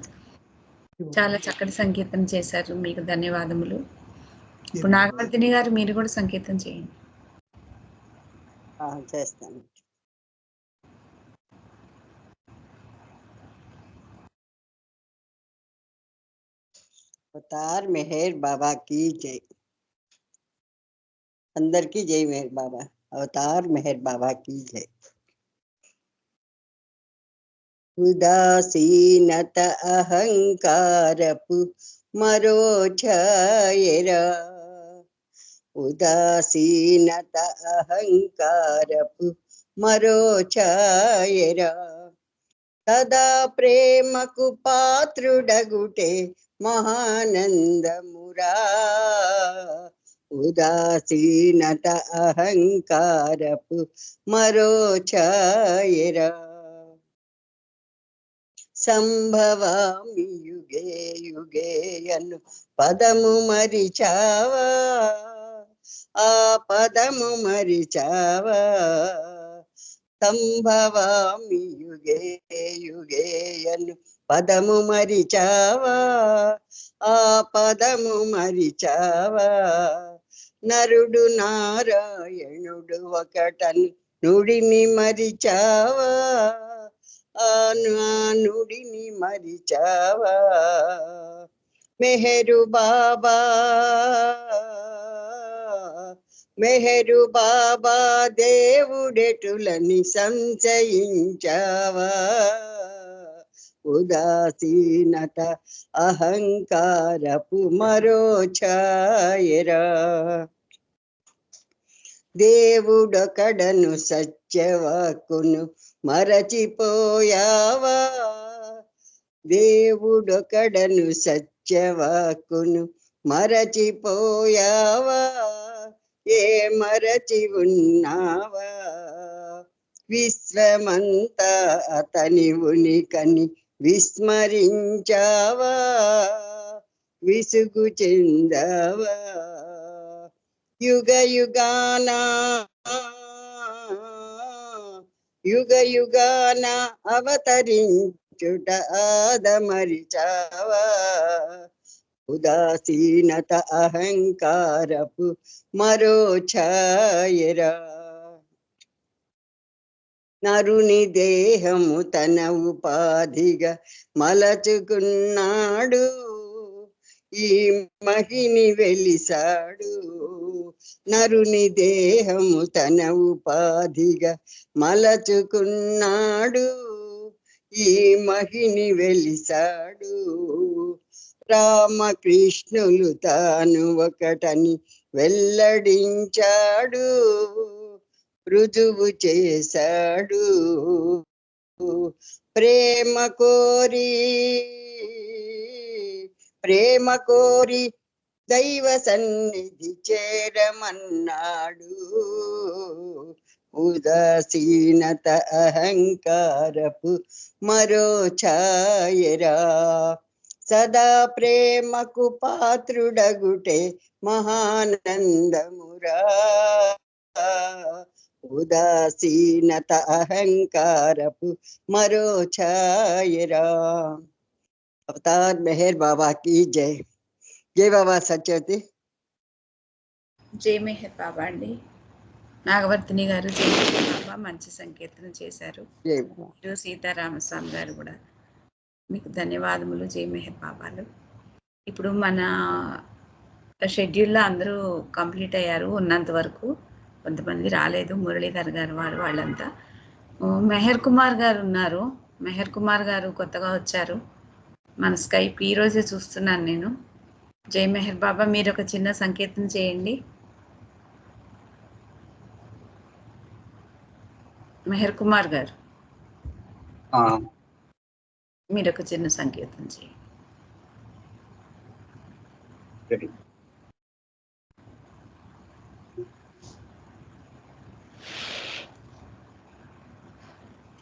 చాలా చక్కటి సంకీర్తన చేశారు, మీకు ధన్యవాదములు. ఇప్పుడు నాగవర్ధిని గారు మీరు కూడా సంకీర్తన చేయండి. చేస్తాను. అవతార్ మెహర్ బాబా की जय. అందరికీ జై మెహర్ బాబా. అవతార్ మెహర్ బాబా की जय. ఉదాసీనత అహంకారపు మరో ఛాయరా ఉదాసీనత అహంకారపు మరో ఛాయరా సదా ప్రేమకు పాత్రుడగుటే మహానందమురా ఉదాసీనత అహంకారపు మరో ఛాయరా సంభవామి యుగే యుగే అను పదము మరిచావా ఆ పదము మరిచావా సంభవామి యుగే యుగే అను పదము మరిచావా ఆ పదము మరిచావా నరుడు నారాయణుడు ఒకటను నుడిని మరిచావా ఆ నుడిని మరిచావా మెహరు బాబా మెహరు బాబా దేవుడెటులని సంశయించావా ఉదాసీనత అహంకారపు మరో ఛాయరా దేవుడొకడను సత్యవాక్కును మరచిపోయావా దేవుడొకడను సత్యవాక్కును మరచిపోయావా ఏ మరచి ఉన్నావా విశ్వమంతా అతని ఉనికని విస్మరించావా విసుగు చెందావా యుగ యుగాన యుగ యుగాన అవతరించుట ఆదమరిచావా ఉదాసీనత అహంకారపు మరో ఛాయరా నరుని దేహము తన ఉపాధిగా మలచుకున్నాడు ఈ మహిని వెలిసాడు నరుని దేహము తన ఉపాధిగా మలచుకున్నాడు ఈ మహిని వెలిసాడు రామకృష్ణులు తాను ఒకటని వెల్లడించాడు రుజువు చేశాడు ప్రేమ కోరి దైవ సన్నిధి చేరమన్నాడు ఉదాసీనత అహంకారపు మరో ఛాయరా సదా ప్రేమకు పాత్రుడగుటే మహానందమురా ఉదాసీనత అహంకారపు మరో ఛాయరా. అవతార్ మెహర్ బాబా की జై. జై బాబా సత్యవతి. జై మెహర్ బాబా అండి. నాగవర్తిని గారు జై మెహర్ బాబా మంచి సంకీర్తన చేశారు. జై బాబా. మీరు సీతారామస్వామి గారు కూడా మీకు ధన్యవాదములు. జై మెహర్ బాబాలు. ఇప్పుడు మన షెడ్యూల్లో అందరూ కంప్లీట్ అయ్యారు ఉన్నంత వరకు. కొంతమంది రాలేదు, మురళీధర్ గారు వాళ్ళంతా. మెహర్ కుమార్ గారు ఉన్నారు. మెహర్ కుమార్ గారు కొత్తగా వచ్చారు మన స్కైప్. ఈరోజే చూస్తున్నాను నేను. జై మెహర్ బాబా, మీరు ఒక చిన్న సంకీర్తన చేయండి. మెహర్ కుమార్ గారు మీరు ఒక చిన్న సంకీర్తన చేయండి.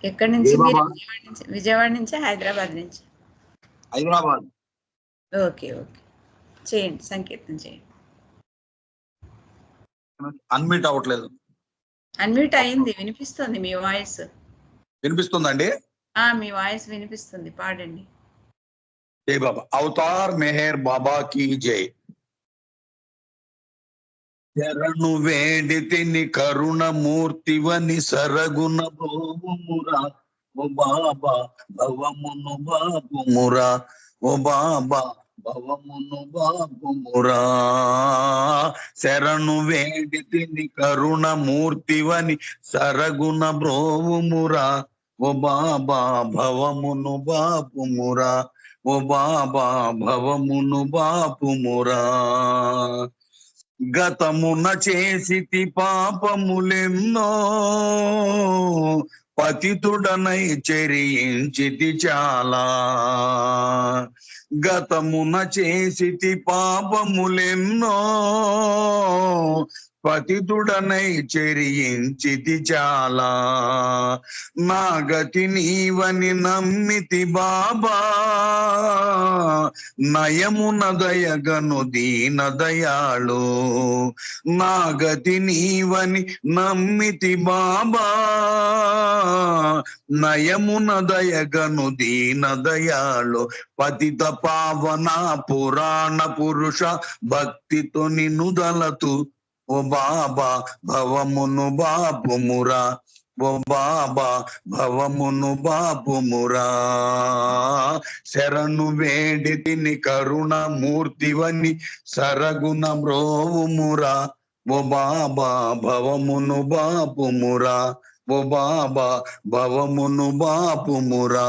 ఎక్కడి నుంచి మీరు? విజయవాడ నుంచి హైదరాబాద్ నుంచి? హైదరాబాద్. ఓకే ఓకే, చేయండి, సంకీర్తన చేయండి. అన్మ్యూట్ అవ్వట్లేదు. అన్మ్యూట్ అయింది, వినిపిస్తుంది మీ వాయిస్. వినిపిస్తుందండి? మీ వాయిస్ వినిపిస్తుంది, పాడండి. జై బాబా. అవతార్ మెహర్ బాబా కీ జై. శరణు వేడితిని కరుణమూర్తివని సరగుణ భోమురా ఓ బాబా భవమును బాపుమురా ఓ బాబా భవమును బాపుమురా. శరణు వేడితిని కరుణమూర్తివని సరగుణ బ్రోవుమురా ఓ బాబా భవమును బాపుమురా ఓ బాబా భవమును బాపుమురా. గతమున చేసితి పాపములెన్నో పతితుడనై చెరించితి చాలా. గతమున చేసితి పాపములెన్నో పతితుడనై చెరించితి చాలా. నా గతి నీవని నమ్మితి బాబా నయమున దయగను దీన దయాళు. నా గతి నీవని నమ్మితి బాబా నయమున దయగను దీన దయాళు. పతిత పావన పురాణ పురుష భక్తితో నిన్ను దలతు ఓ బాబా భవమును బాపుమురా ఓ బాబా భవమును బాపుమురా. శరణు వేడితిని కరుణమూర్తివని సరగుణ మ్రోవుమురా ఓ బాబా భవమును బాపుమురా ఓ బాబా భవమును బాపుమురా.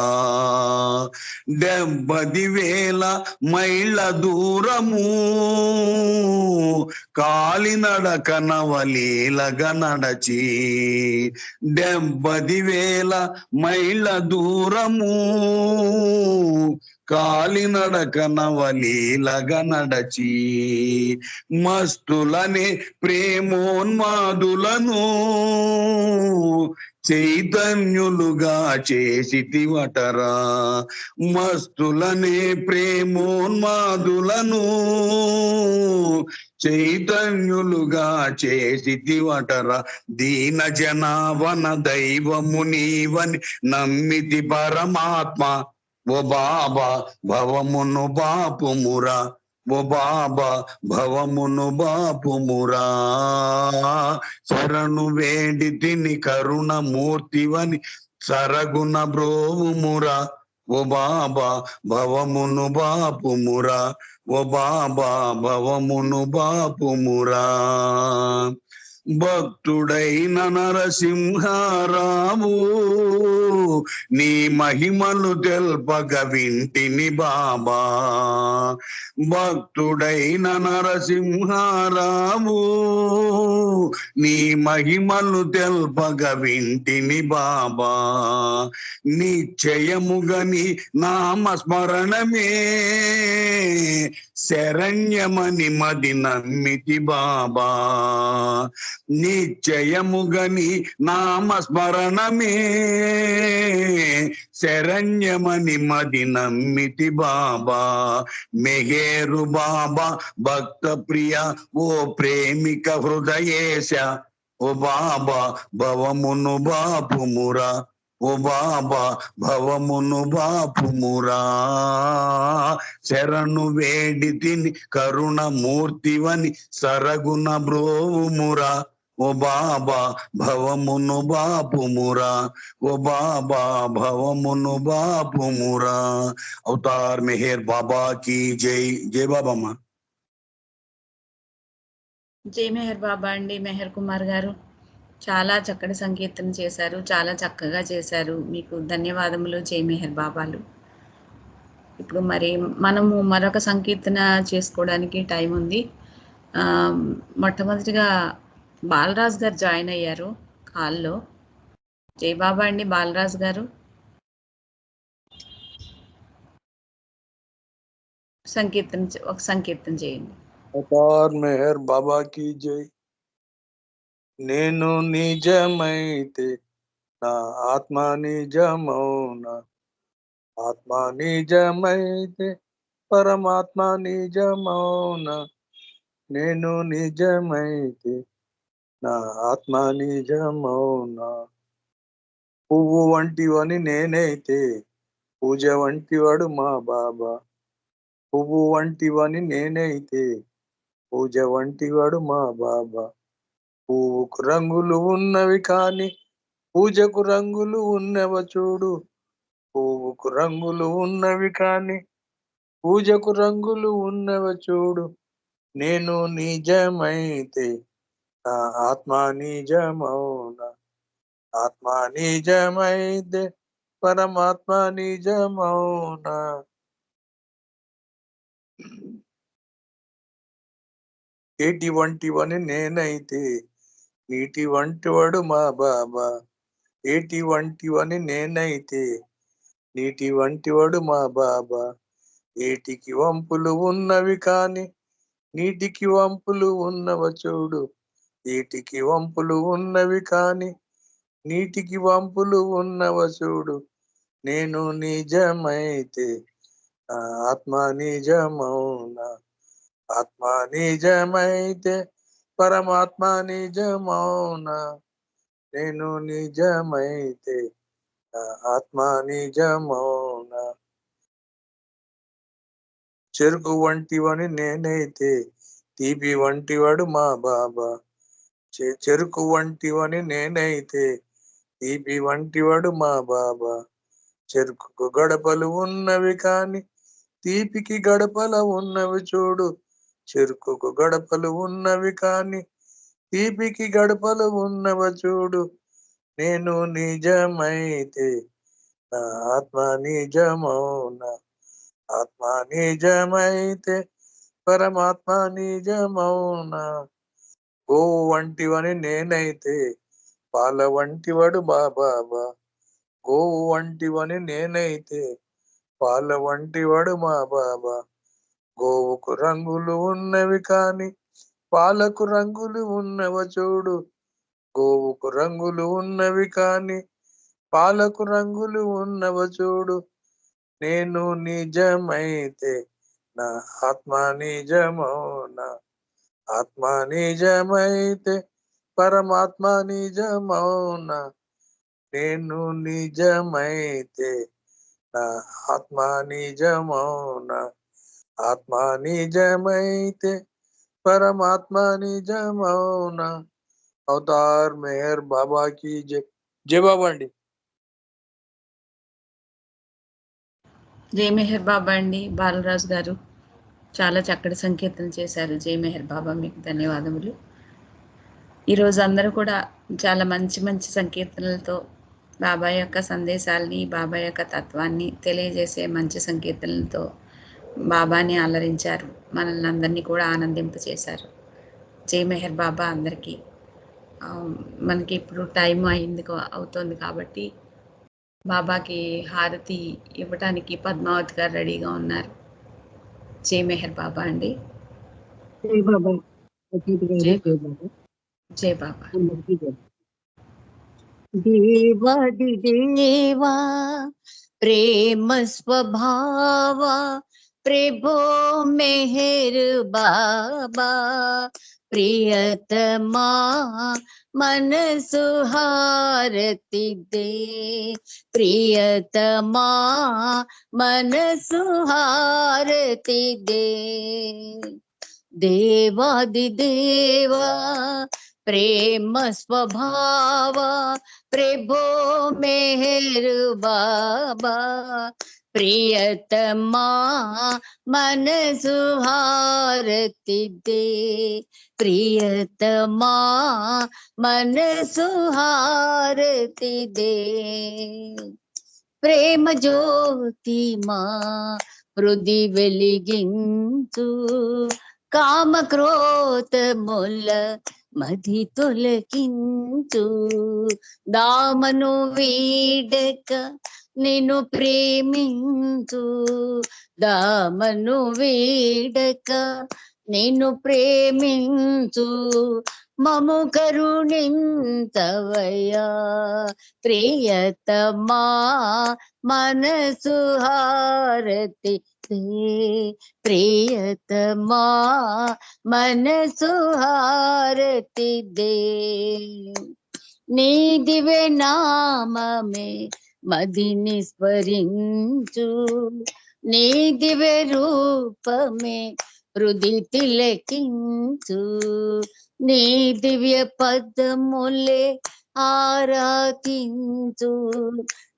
70,000 మైళ్ళ దూరము కాలినడక నవలీలగ నడచి. 70,000 మైళ్ళ దూరము కాలినడక నవలీలగ నడచి. మస్తులనే ప్రేమోన్మాదులను చైతన్యులుగా చేసితివటరా. మస్తులనే ప్రేమోన్మాదులను చైతన్యులుగా చేసితివటరా. దీన జనావన దైవము నీవని నమ్మితి పరమాత్మ ఓ బాబా భవమును బాపుమురా ఓ బాబా భవమును బాపుమురా. శరణు వేడితిని కరుణమూర్తివని సరగుణ బ్రోవుమురా ఓ బాబా భవమును బాపుమురా ఓ బాబా భవమును బాపుమురా. భక్తుడైన నరసింహారావు నీ మహిమలు తెల్పగ వింటిని బాబా. భక్తుడైన నరసింహారావు నీ మహిమలు తెల్పగ వింటిని బాబా. నిశ్చయముగని నామస్మరణమే శరణ్యమని మది నమ్మితి బాబా. నిశ్చయముగని నామస్మరణమే శరణ్యమని మది నమ్మితి బాబా. మెహేరు బాబా భక్త ప్రియ ఓ ప్రేమిక హృదయేశ ఓ బాబా భవమును బాపుమురా, ఓ బాబా భవమును బాపుమురా. శరణు వేడి తిని కరుణమూర్తివని సరగుణ బ్రోవుమురా, ఓ బాబా భవమును బాపుమురా, ఓ బాబా భవమును బాపుమురా. అవతార్ మెహర్ బాబా की జై. జై బాబమ్మ. జై మెహర్ బాబా అండి. మెహర్ కుమార్ గారు చాలా చక్కటి సంకీర్తన చేశారు, చాలా చక్కగా చేశారు. మీకు ధన్యవాదములు. జై మెహర్ బాబాలు. ఇప్పుడు మరి మనము మరొక సంకీర్తన చేసుకోవడానికి టైం ఉంది. మొట్టమొదటిగా బాలరాజ్ గారు జాయిన్ అయ్యారు కాల్లో. జై బాబా అండి బాలరాజ్ గారు. ఒక సంకీర్తన చేయండి. అవతార్ మెహర్ బాబా की జై. నేను నిజమైతే నా ఆత్మ నిజమౌన, ఆత్మ నిజమైతే పరమాత్మ నిజమౌన. నేను నిజమైతే నా ఆత్మ నిజమౌన. పువ్వు వంటివని నేనైతే పూజ వంటివాడు మా బాబా. పువ్వు వంటివని నేనైతే పూజ వంటివాడు మా బాబా. పువ్వుకు రంగులు ఉన్నవి కాని పూజకు రంగులు ఉన్నవ చూడు. పువ్వుకు రంగులు ఉన్నవి కాని పూజకు రంగులు ఉన్నవ చూడు. నేను నిజమైతే నా ఆత్మ నిజమౌన, ఆత్మ నిజమైతే పరమాత్మ నిజమౌన. ఏటి వంటివని నేనైతే నీటి వంటివాడు మా బాబా. ఏటి వంటివని నేనైతే నీటి వంటివాడు మా బాబా. ఏటికి వంపులు ఉన్నవి కాని నీటికి వంపులు ఉన్నవ చూడు. ఏటికి వంపులు ఉన్నవి కాని నీటికి వంపులు ఉన్నవ చూడు. నేను నిజమైతే నా ఆత్మ నిజమౌన, ఆత్మ నిజమైతే పరమాత్మ నిజమౌన. నేను నిజమైతే నా ఆత్మ నిజమౌన. చెరుకు వంటివని నేనైతే తీపి వంటివాడు మా బాబా. చెరుకు వంటివని నేనైతే తీపి వంటివాడు మా బాబా. చెరుకుకు గడపలు ఉన్నవి కాని తీపికి గడపల ఉన్నవి చూడు. చెరుకుకు గడపలు ఉన్నవి కాని తీపికి గడపలు ఉన్నవ చూడు. నేను నిజమైతే నా ఆత్మ నిజమౌన, ఆత్మ నిజమైతే పరమాత్మ నిజమౌన. గోవు వంటివని నేనైతే పాల వంటివాడు మా బాబా. గోవు వంటివని నేనైతే పాల వంటివాడు మా బాబా. గోవుకు రంగులు ఉన్నవి కాని పాలకు రంగులు ఉన్నవ చూడు. గోవుకు రంగులు ఉన్నవి కాని పాలకు రంగులు ఉన్నవ చూడు. నేను నిజమైతే నా ఆత్మ నిజమౌన, ఆత్మ నిజమైతే పరమాత్మ నిజమౌన. నేను నిజమైతే నా ఆత్మ నిజమౌన, ఆత్మ నిజమైతే పరమాత్మ నిజమౌన. అవతార్ మెహర్ బాబా की జై. జై బాబా అండి. జై మెహర్ బాబా అండి బాలరాజు గారు. చాలా చక్కటి సంకీర్తన చేశారు. జై మెహర్ బాబా, మీకు ధన్యవాదములు. ఈరోజు అందరూ కూడా చాలా మంచి మంచి సంకీర్తనలతో బాబా యొక్క సందేశాలని, బాబా యొక్క తత్వాన్ని తెలియజేసే మంచి సంకీర్తనలతో బాబాని అలరించారు. మనల్ని అందరినీ కూడా ఆనందింపచేశారు. జై మెహర్ బాబా అందరికీ. మనకి ఇప్పుడు టైం అవుతుంది కాబట్టి బాబాకి హారతి ఇవ్వటానికి పద్మావతి గారు రెడీగా ఉన్నారు. జై మెహర్ బాబా అండి. జై బాబా. జై బాబా. దేవాది దేవా ప్రేమ స్వభావ प्रभो मेहर बाबा प्रियतमा मन सुहारती दे प्रियतमा मन सुहारती दे देवादिदेवा प्रेम स्वभाव प्रभो मेहर बाबा प्रियतमा मन सुहारती दे प्रियतमा मन सुहारती दे प्रेम ज्योति मा हृदि వెలిగించు కామ క్రోధ ముల మది తొలగించు దామను వీడక నిన్ను ప్రేమించు దామను వీడక నిన్ను ప్రేమించు మము కరుణింతవయ్యా ప్రియతమా మనసు హారతి ప్రియతమా మనసు హారతి దే నీ దివ్య నామమే మదిని స్మరించు నీ దివ్య రూపమే హృది తిలకించు నీ దివ్య పదములే ఆరాధించు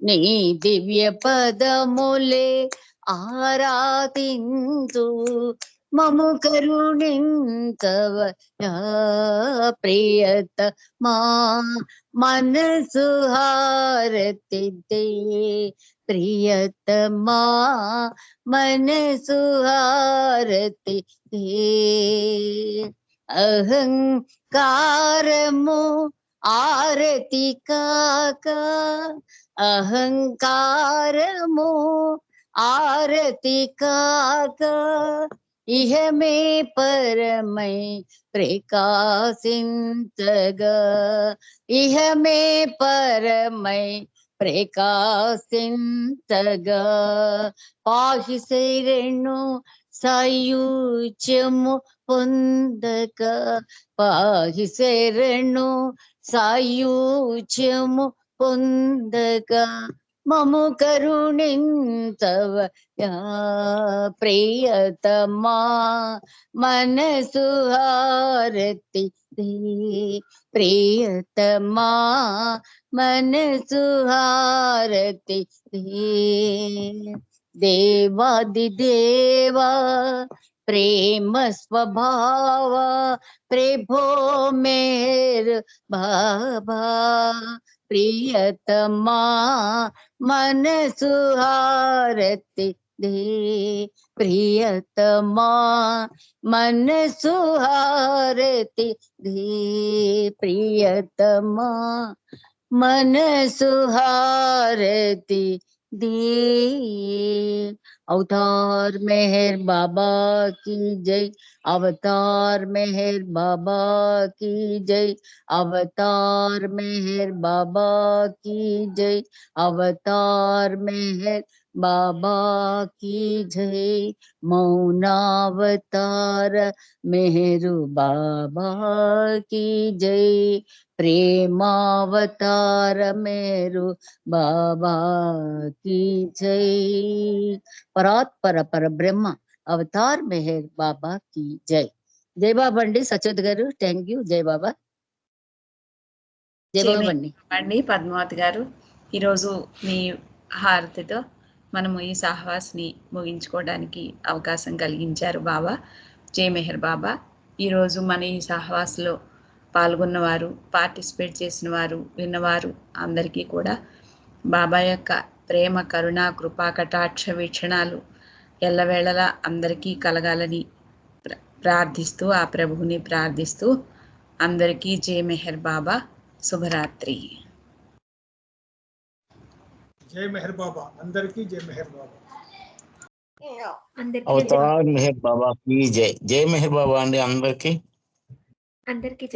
నీ దివ్య పదములే ఆరాధించు మము కరుణింతవయా ప్రియతమా మనసు హారతి దే ప్రియతమా మనసు హారతి దే అహంకారము ఆరతి కాక అహంకారము ఆరతి కాక ఇహమే పరమై ప్రకాశించగా ఇహమే పరమై ప్రకాశించగా పాహి శరణు సాయుజ్యము పొందక పాహి శరణు సాయుజ్యము పొందక మము కరుణింతవయా ప్రియతమా మనసు హారతి దే ప్రియతమా మనసు హారతి దే దేవాదిదేవా ప్రేమ స్వభావ ప్రభో మేర్ బాబా ప్రియతమా మనసు హారతి దే ప్రియతమా మనసు హారతి దే ప్రియతమా మనసు హారతి దే अवतार मेहर बाबा की जय अवतार मेहर बाबा की जय अवतार मेहर बाबा की जय अवतार मेहर बाबा की जय मौनावतार मेहरु बाबा की जय प्रेमावतार मेरु बाबा की जय పరాత్పర పర బ్రహ్మ అవతార్ మెహర్ బాబా కి జై. జై బాబా అండి సచోత్ గారు. Thank you. జై బాబా. జై బాబా అండి పద్మావతి గారు. ఈరోజు మీ హారతితో మనము ఈ సహవాస్ని ముగించుకోవడానికి అవకాశం కలిగించారు బాబా. జై మెహర్ బాబా. ఈరోజు మన ఈ సహవాస్లో పాల్గొన్నవారు, పార్టిసిపేట్ చేసిన వారు, విన్నవారు అందరికీ కూడా బాబా యొక్క ప్రేమ, కరుణ, కృపా, కటాక్ష వీక్షణాలు ఎల్లవేళలా అందరికీ కలగాలని ప్రార్థిస్తూ, ఆ ప్రభువుని ప్రార్థిస్తూ అందరికీ జై మెహర్ బాబా. శుభరాత్రి. జై మెహర్ బాబా. అందరికీ జై మెహర్ బాబా. అవతార్ మెహర్ బాబా కి జై. జై మెహర్ బాబా అండి అందరికీ.